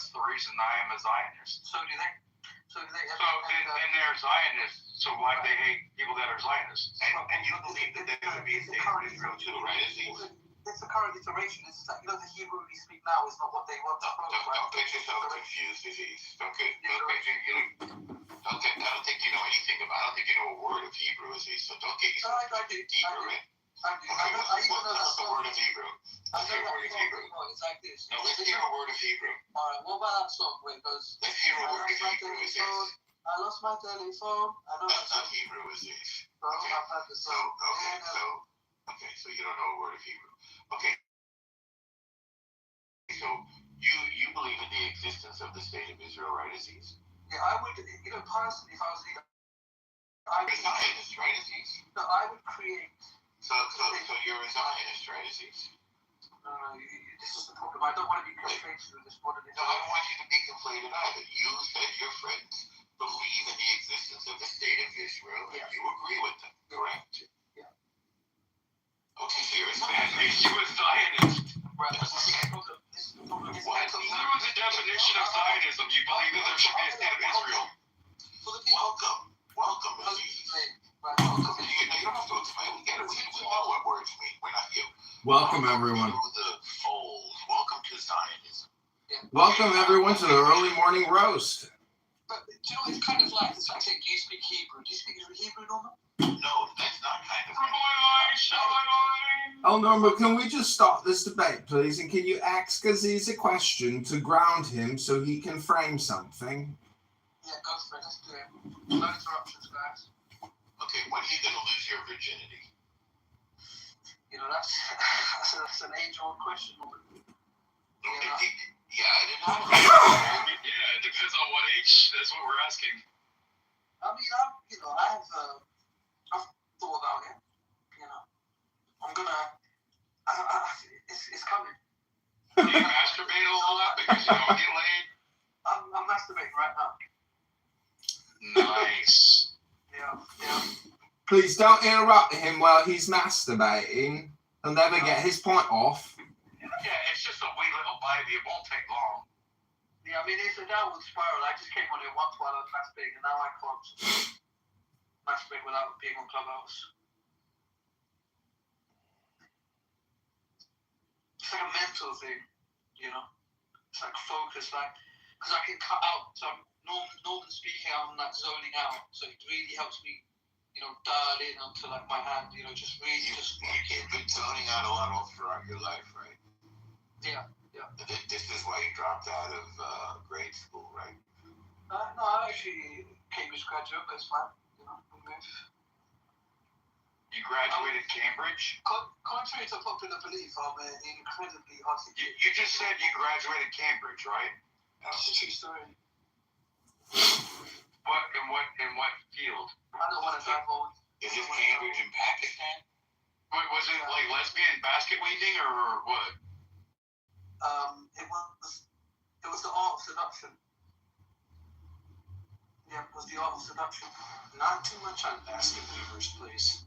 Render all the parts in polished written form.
That's the reason I am a Zionist. So do they. And they're Zionists, so why do they hate people that are Zionists? And you believe that they're going to be a state of Israel too, right? It's the current iteration. It's like, the Hebrew we speak now is not what they want to Don't get yourself confused, Aziz. I don't think you know anything about. I don't think you know a word of Hebrew, Aziz. So don't get yourself deeper in. I even know that the word of Hebrew. Let's hear a word of Hebrew. It's like this. No, let's hear a word of Hebrew. All right, what about that song where it goes? Let's hear a word of Hebrew, Aziz. I lost my telephone. That's not Hebrew, Aziz. Okay, so you don't know a word of Hebrew. Okay. So you believe in the existence of the state of Israel, right, Aziz? Yeah, I would. Personally, if I was I would Zionist, right, Aziz? No, I would create. So you're a Zionist, right, Aziz? This is the problem. I don't want to be conflated with this modern. No, I don't want you to be conflated either. You said your friends believe in the existence of the state of Israel, and you agree with them, correct? Yeah. Okay, so you're a That makes you a Zionist. Right. This is the problem. What was the definition of Zionism? You believe that there should be a state of Israel? Welcome, Aziz. You don't have to explain. We know what words mean. We're not you. Welcome, everyone. To the fold. Welcome to Zionism. Yeah. Welcome, everyone, to the early morning roast. But do you know, it's kind of like, it's like saying, do you speak Hebrew? Do you speak Hebrew, Norman? No, that's not kind of. Oh, Norma, can we just stop this debate, please? And can you ask Aziz a question to ground him so he can frame something? Yeah, go for it. Let's do it. No interruptions, guys. Okay, when are you going to lose your virginity? That's an age-old question, Norman. Yeah, I didn't know. Yeah, it depends on what age. That's what we're asking. I mean, I've thought about it. I'm gonna. It's coming. Do you masturbate a lot because you don't get laid? I'm masturbating right now. Nice. Yeah. Please don't interrupt him while he's masturbating. He'll never get his point off. Yeah, it's just a wee little baby. It won't take long. Yeah, I mean, it's a downward spiral. I just came on it once while I was masturbating, and now I can't masturbate without being on Clubhouse. It's like a mental thing, It's like focus, because I can cut out. So Norman speaking, I'm like zoning out. So it really helps me, dial in onto like my hand. Just really just. You've been zoning out a lot all throughout your life, right? Yeah. This is why you dropped out of grade school, right? No, I actually Cambridge graduate, but it's fine. We move. You graduated Cambridge? Contrary to popular belief, I'm an incredibly articulate. You just said you graduated Cambridge, right? That's a true story. In what field? I don't want to divulge. Is this Cambridge in Pakistan? Was it like lesbian basket weaving or what? It was the art of seduction. Yeah, it was the art of seduction. Not too much on basket weavers, please.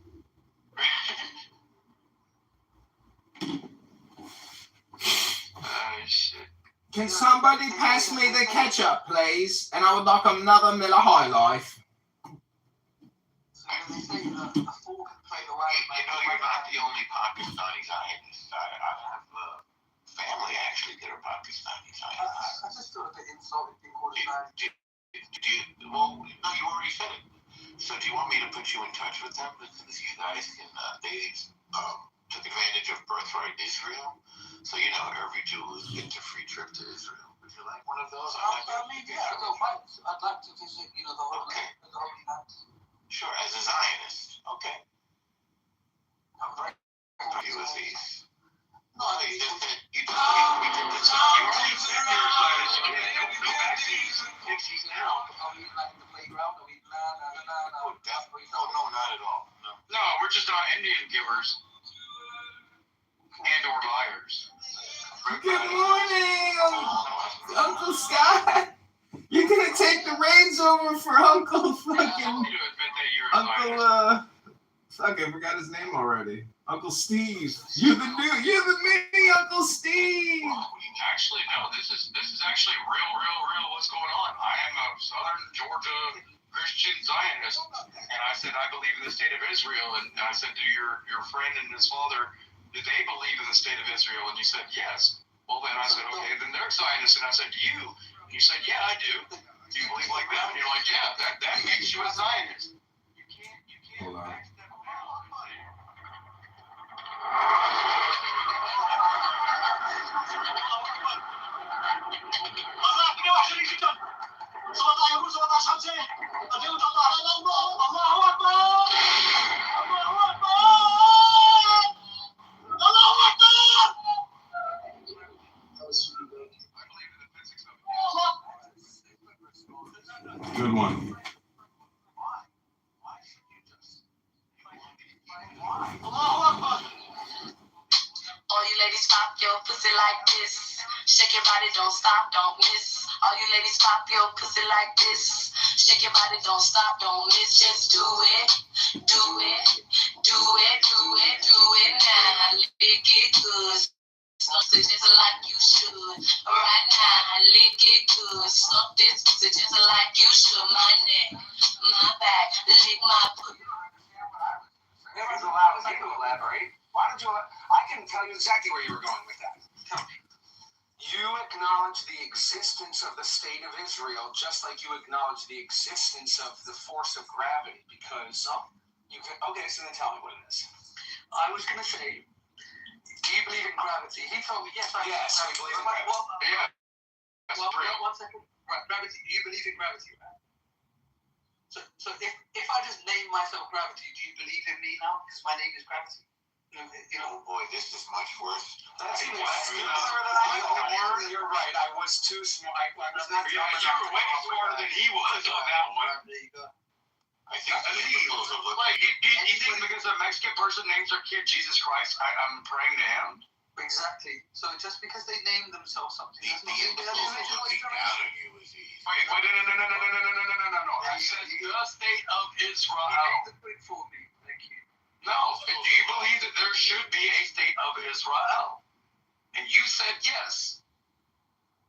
Oh, shit. Can somebody pass me the ketchup, please? And I would like another Miller High Life. So they say a fool can play the way. You're not the only Pakistani Zionist. I have family actually that are Pakistani Zionists. I just feel a bit insulted being called a Zion. Well, no, you already said it. So do you want me to put you in touch with them? Because you guys can, they took advantage of birthright Israel. So, every Jew gets a free trip to Israel. Would you like one of those? I mean, yeah, I don't mind. I'd like to visit, the Holy Land. Sure, as a Zionist. Okay. I'm very You Aziz. No, You just said You already said you're a Zionist. You can't go back to these pixies now. Are we like in the playground? Are we Oh, no, not at all. No, we're just not Indian givers. And or liars. Good morning, Uncle Scott. You're gonna take the reins over for Uncle fucking Uncle fuck, I forgot his name already. Uncle Steve. You're the mini Uncle Steve. Well, Actually, no. This is actually real. What's going on? I am a Southern Georgia Christian Zionist, and I said I believe in the state of Israel. And I said, do your friend and his father, do they believe in the state of Israel? And you said yes. Well, then I said, okay, then they're Zionists. And I said, you? And you said, yeah, I do. Do you believe like them? And you're like, yeah, that makes you a Zionist. You can't. Hold on. Good one. All you ladies pop your pussy like this. Shake your body, don't stop, don't miss. All you ladies pop your pussy like this. Shake your body, don't stop, don't miss. Just do it, do it, do it, do it, do it now. Lick it good. Suck it just like you should. Right now, lick it good. Suck this pussy just like you should. My neck, my back, lick my pussy. Never allowed me to elaborate. Why don't you? I can tell you exactly where you were going with that. Tell me. You acknowledge the existence of the state of Israel, just like you acknowledge the existence of the force of gravity, because you can. Okay, so then tell me what it is. I was going to say, do you believe in gravity? He told me, yes, I do. Yes, we believe in gravity. Yeah. Well, 1 second. Right, gravity. Do you believe in gravity, man? So if I just name myself Gravity, do you believe in me now? Because my name is Gravity. You know. Oh boy, this is much worse. That's even stupider than I thought. You're right. I was too smart. I was not. You were way smarter than he was on that one. There you go. I think You think because a Mexican person names their kid Jesus Christ, I'm praying to him? Exactly. So just because they name themselves something the doesn't mean they're the imbeciles original looking down information. on you is easy. Wait, no. He says the state of You Israel. made the quick for me. Thank you. No. Do you believe that there should be a state of Israel? And you said yes.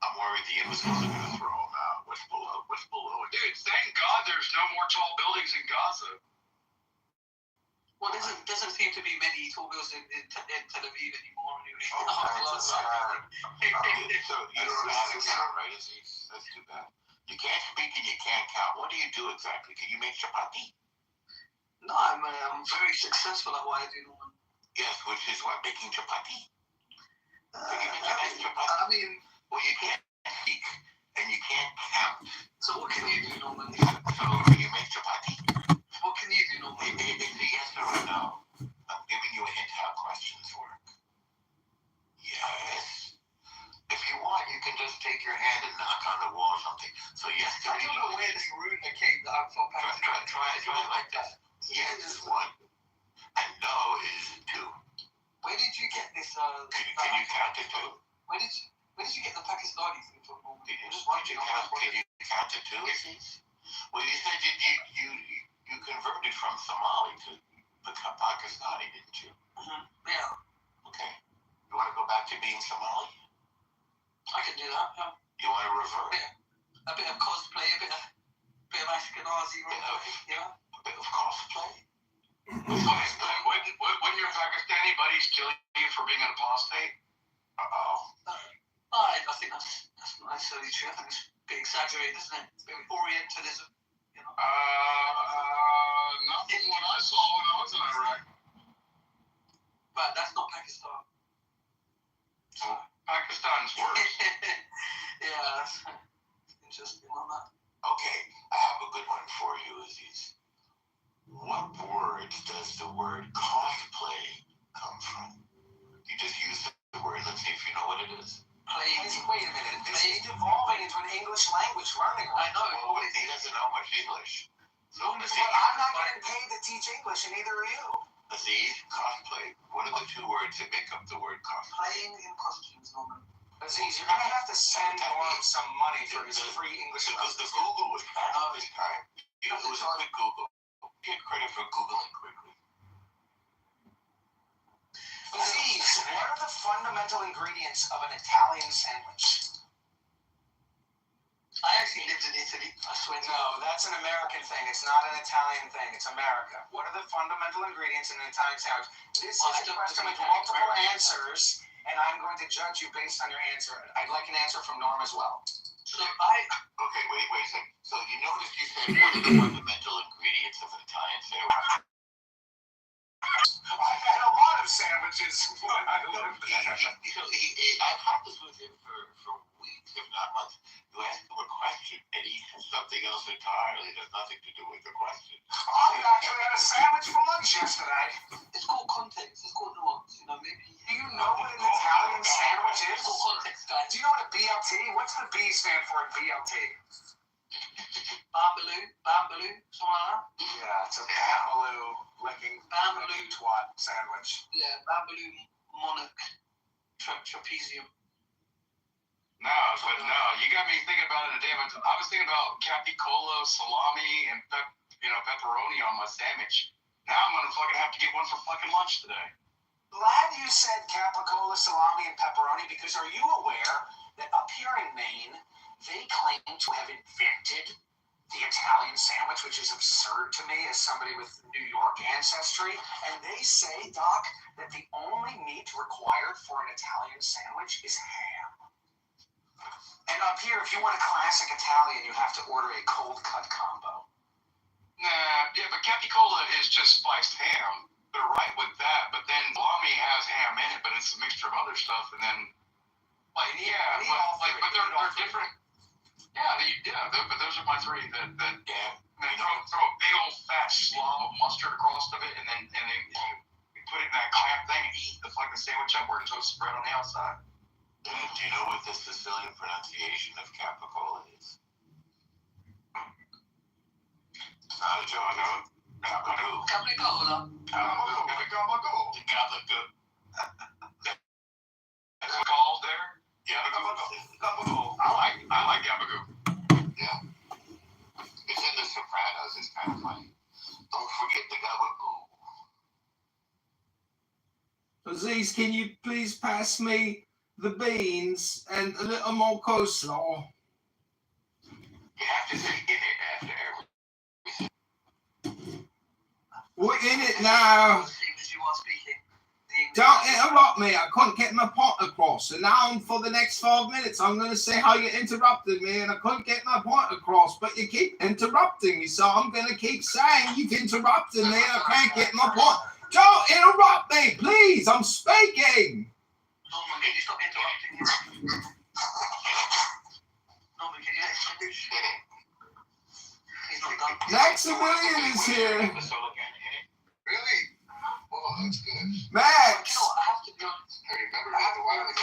I'm worried the imbeciles are going to throw them out. What's below it? Dude, thank God there's no more tall buildings in Gaza. Well, there doesn't seem to be many tall buildings in Tel Aviv anymore. So you don't know how to count, right? That's too bad. You can't speak and you can't count. What do you do exactly? Can you make chapati? No, I'm very successful at what I do. Yes, which is what, making chapati? I mean, Well, you can't speak and you can't count. so what can you do normally? So can you make chapati? What can you do normally? It's a yes or a no. I'm giving you a hint how questions work. Yes. If you want, you can just take your hand and knock on the wall or something. So yes, I don't know where this rumor came that I'm from Pakistan. try it like this. Yes is one, and no is two. Where did you get this? Can you count to two? Where did you get the Pakistani thing from? Did you count to two? Well, you said you converted from Somali to become Pakistani, didn't you? Yeah, Okay. You want to go back to being Somali? I can do that. Yeah. You want to revert? A bit of cosplay, a bit of Ashkenazi, yeah. A bit of cosplay? Wouldn't your Pakistani buddies kill you for being an apostate? I think that's not necessarily true. I think it's a bit exaggerated, isn't it? It's a bit of Orientalism, you know. Not from what I saw when I was in Iraq. But that's not Pakistan. Pakistan's worse. Yeah, that's interesting on that. Okay, I have a good one for you, Aziz. What word does the word cosplay come from? You just use the word. Let's see if you know what it is. Wait a minute. This is devolving into an English language learning. I know. Well, he doesn't know much English. So, But I'm not getting paid to teach English, and neither are you. Aziz, cosplay. What are the two words that make up the word cosplay? Playing in costumes, Norman. Aziz, you're going to have to send Norm some money for his free English Because the Google was fast this time. It was a quick Google. Get credit for Googling quickly. Aziz, what are the fundamental ingredients of an Italian sandwich? I actually lived in Italy. I swear to you. No, that's an American thing. It's not an Italian thing. It's America. What are the fundamental ingredients in an Italian sandwich? This is a question with multiple answers, and I'm going to judge you based on your answer. I'd like an answer from Norm as well. So Okay, wait a second. So you noticed you said one of the fundamental ingredients of an Italian sandwich. I've had a lot of sandwiches when I lived there. I've had this with him for weeks, if not months. You ask him a question, and he has something else entirely that has nothing to do with the question. I actually had a sandwich for lunch yesterday. it's called context. It's called nuance. You know, maybe. Do you know what an Italian sandwich is? It's called context, guys. Do you know what a BLT? What's the B stand for in BLT? Bambaloo, something like that. Yeah, it's a bambaloo licking Bambaloo. twat sandwich. Yeah, bambaloo monarch trapezium. No, but no, you got me thinking about it today. I was thinking about capicola, salami, and pepperoni on my sandwich. Now I'm gonna fucking have to get one for fucking lunch today. Glad you said capicola, salami, and pepperoni, because are you aware that up here in Maine, they claim to have invented the Italian sandwich, which is absurd to me as somebody with New York ancestry. And they say, Doc, that the only meat required for an Italian sandwich is ham. And up here, if you want a classic Italian, you have to order a cold cut combo. Nah, yeah, but capicola is just spiced ham. They're right with that, but then salami has ham in it, but it's a mixture of other stuff, and then but they're different. But those are my three. That throw a big old fat slob of mustard across of it, and then you put it in that clamp thing and eat the fucking sandwich upward and toast bread on the outside. Do you know what the Sicilian pronunciation of capicola is? Not a John, no. Gabagool. Capricola. Gabagool. That's what called there. Yeah, Gabagool. I like gabagoo. yeah. It's in The Sopranos. It's kind of funny. Don't forget the gabagool. Aziz, can you please pass me the beans and a little more coleslaw? You have to say in it after every. We're in it now. As you are speaking. Don't interrupt me. I couldn't get my point across. And now for the next 5 minutes, I'm going to say how you interrupted me and I couldn't get my point across. But you keep interrupting me. So I'm going to keep saying you've interrupted me and I can't get my point. Don't interrupt me, please. I'm speaking. Norman, can you stop interrupting him? Norman, can you He's not done. Maximilian is here. Really? Oh, that's good. Max. You know what, I have to be honest. I remember that a while ago.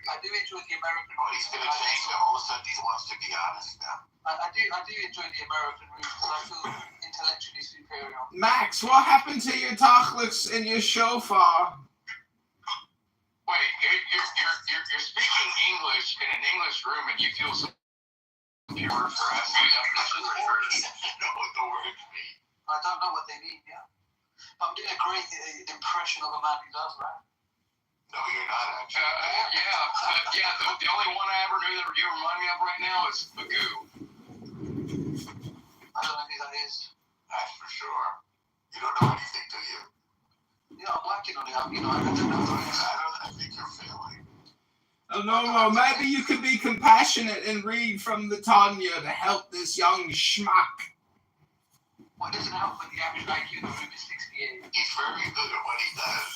I do enjoy the American Oh, he's gonna change now. All of a sudden, he wants to be honest now. I do enjoy the American route because I feel intellectually superior. Max, what happened to your tachlix and your shofar? Wait, you're speaking English in an English room and you feel so pure for asking definitions of words. know what the words mean. I don't know what they mean, yeah. But I'm doing a great impression of a man who does, right? No, you're not actually. The only one I ever knew that you remind me of right now is Magoo. I don't know who that is. That's for sure. You don't know anything, do you? Yeah, I'm working on it. I don't know. I think you're failing. Oh, no, maybe you could be compassionate and read from the Tanya to help this young schmuck. What doesn't help when the average IQ in the room is 68? He's very good at what he does.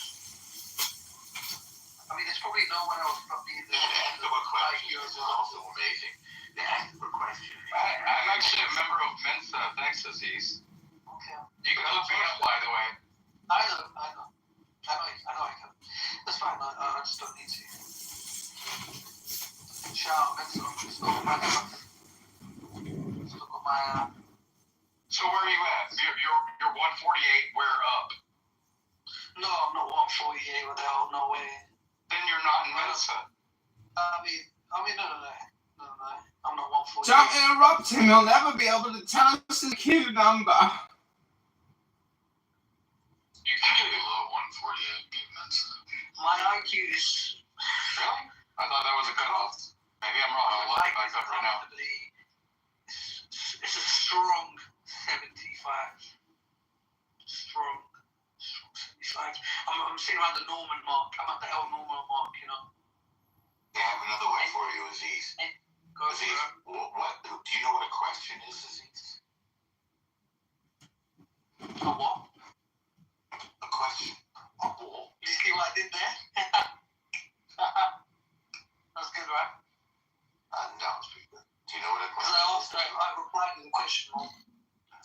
I mean, there's probably no one else probably in They ask him a question. This is also amazing. They ask him a question. I'm actually a member of Mensa. Thanks, Aziz. Okay. You can hook me up, by the way. I know I can. That's fine, I just don't need to. Shout out, Mensa. Just look at my So where are you at? You're 148. Where up? No, I'm not 148. What the hell? No way. Then you're not in Mensa. I mean, no. I'm not 148. Don't interrupt him. He'll never be able to tell us the queue number. You can get below 148 in Mensa. My My IQ is. Really? I thought that was a cutoff. Maybe I'm wrong. I'll look back up right now. It's a strong 75. Strong 75. I'm sitting around the Norman mark. I'm at the L Norman mark, you know. Yeah, I have another one for you, Aziz. Go for Aziz, it. do you know what a question is, Aziz? A what? A question. You see what I did there? That's good, right? No, it's pretty good. Do you know what a Because question is? I replied to the question.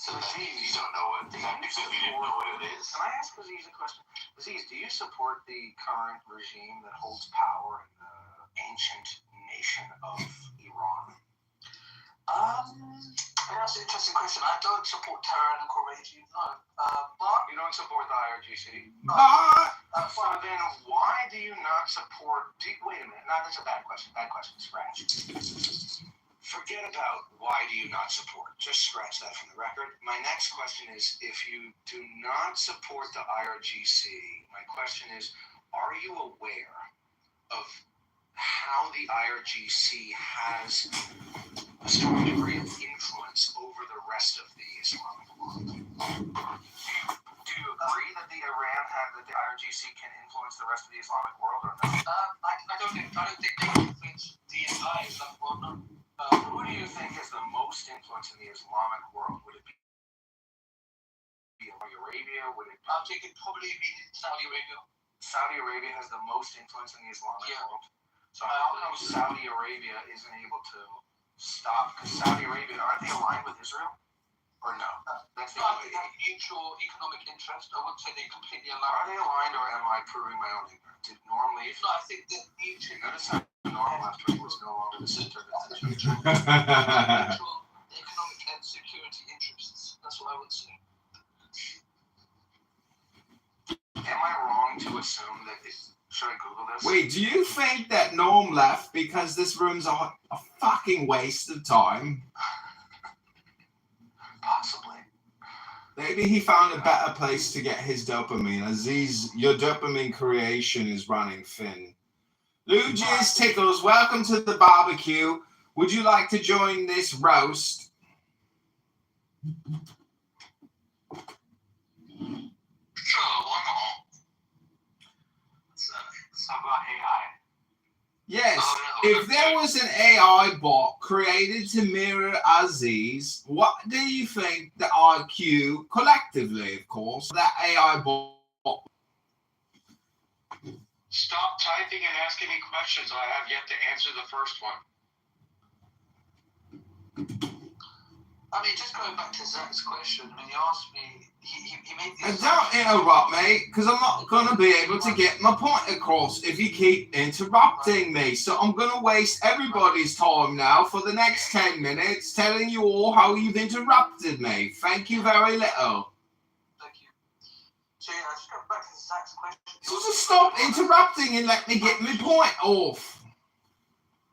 So Aziz, you don't know what you didn't know what it is. Can I ask Aziz a question? Aziz, do you support the current regime that holds power in the ancient nation of Iran? That's an interesting question. I don't support tyrannical regime, no. But You don't support the IRGC? But So then why do you not support... wait a minute. No, that's a bad question. Bad question. Scratch. Forget about why do you not support. Just scratch that from the record. My next question is, if you do not support the IRGC, my question is, are you aware of how the IRGC has a strong degree of influence over the rest of the Islamic world? Do you agree that the IRGC can influence the rest of the Islamic world, or no? I don't think they influence the entire Islamic world, no. Who do you think has the most influence in the Islamic world? Would it be Saudi Arabia? Would it be... I'm thinking probably be Saudi Arabia. Saudi Arabia has the most influence in the Islamic Yeah. world. So how come Saudi Arabia isn't able to stop? Because Saudi Arabia, aren't they aligned with Israel? Or no? That's the No, only... they have mutual economic interest. I wouldn't say they completely Are aligned. they aligned, or am I proving my own ignorance? Did Norm leave? No, I think that mutual Notice how Norm left when he was no longer the center of attention. mutual economic and security interests. That's what I would say. Am I wrong to assume that this... Should I Google this? wait, do you think that Norm left because this room's a fucking waste of time? Possibly. Maybe he found a better place to get his dopamine. Aziz, your dopamine creation is running thin. Lugius Tickles, welcome to the barbecue. Would you like to join this roast? Sure, why not? Let's talk about AI. Yes. Oh, no. If there was an AI bot created to mirror Aziz, what do you think the IQ, collectively, of course, that AI bot? Stop typing and asking me questions. I have yet to answer the first one. I mean, just going back to Zach's question, I mean, he asked me, he made the And don't interrupt me, because I'm not going to be able to get my point across if you keep interrupting me. So I'm going to waste everybody's time now for the next 10 minutes telling you all how you've interrupted me. Thank you very little. Thank you. So yeah, just going back to Zach's question. So just stop interrupting and let me get my point off.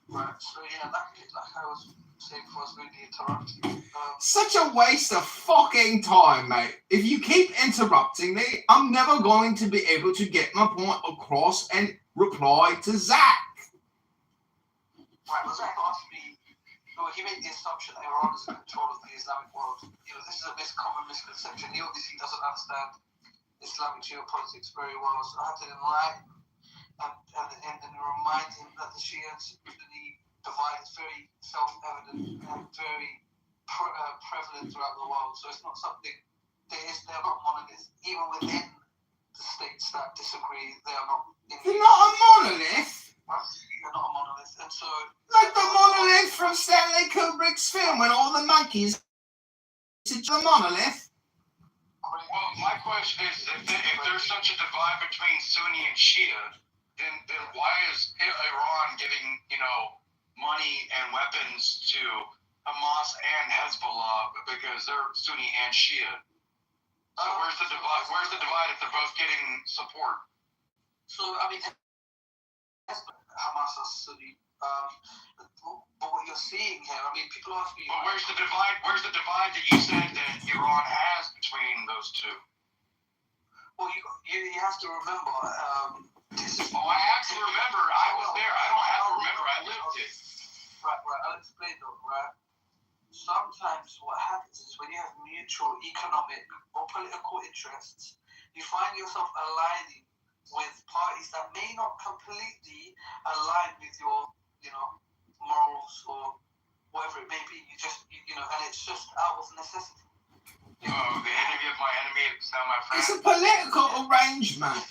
Right, so yeah, like I was saying before I was rudely interrupted. Such a waste of fucking time, mate. If you keep interrupting me, I'm never going to be able to get my point across and reply to Zach. Right, well, Zach asked me, well, he made the assumption that Iran is in control of the Islamic world. You know, this is a common misconception. He obviously doesn't understand Islamic geopolitics very well, so I had to enlighten and remind him that the Shia and Sunni divide is very self-evident and very prevalent throughout the world. So it's not something, they're not monoliths. Even within the states that disagree, they are not. They're not a monolith. They're not a monolith. And so... Like the monolith from Stanley Kubrick's film when all the monkeys is a monolith. Well, my question is, if there's such a divide between Sunni and Shia, then why is Iran giving, money and weapons to Hamas and Hezbollah because they're Sunni and Shia? So where's the divide? Where's the divide if they're both getting support? So I mean, Hamas is Sunni. But what you're seeing here, I mean, people ask me. But where's the divide? Where's the divide that you said that Iran has between those two? Well, you have to remember, Oh, I have to remember. I was there. I don't have to remember. I lived it. Right. I'll explain though, right? Sometimes what happens is when you have mutual economic or political interests, you find yourself aligning with parties that may not completely align with your, morals or whatever it may be. And it's just out of necessity. Oh, the enemy of my enemy is now my friend. It's a political arrangement.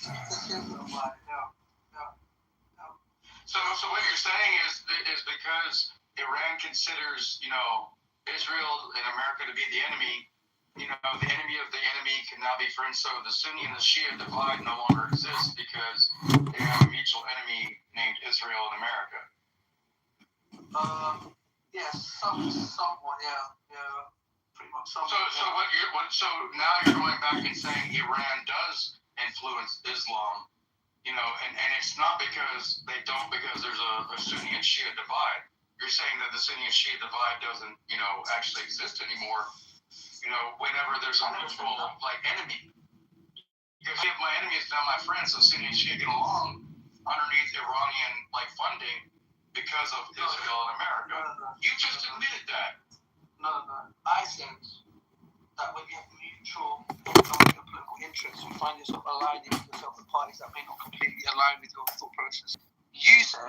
So what you're saying is because Iran considers, Israel and America to be the enemy, the enemy of the enemy can now be friends. So the Sunni and the Shia divide no longer exists because they have a mutual enemy named Israel and America. Somewhat, yeah, pretty much. So now you're going back and saying Iran does influence Islam, and it's not because because there's a Sunni and Shia divide. You're saying that the Sunni and Shia divide doesn't, actually exist anymore. Whenever there's a mutual enemy. Because if my enemy is now my friend, so Sunni and Shia get along underneath Iranian funding because of Israel and America. You just admitted that. No. I said that when you have mutual economic and political interests, you find yourself aligning with yourself with parties that may not completely align with your thought process. You said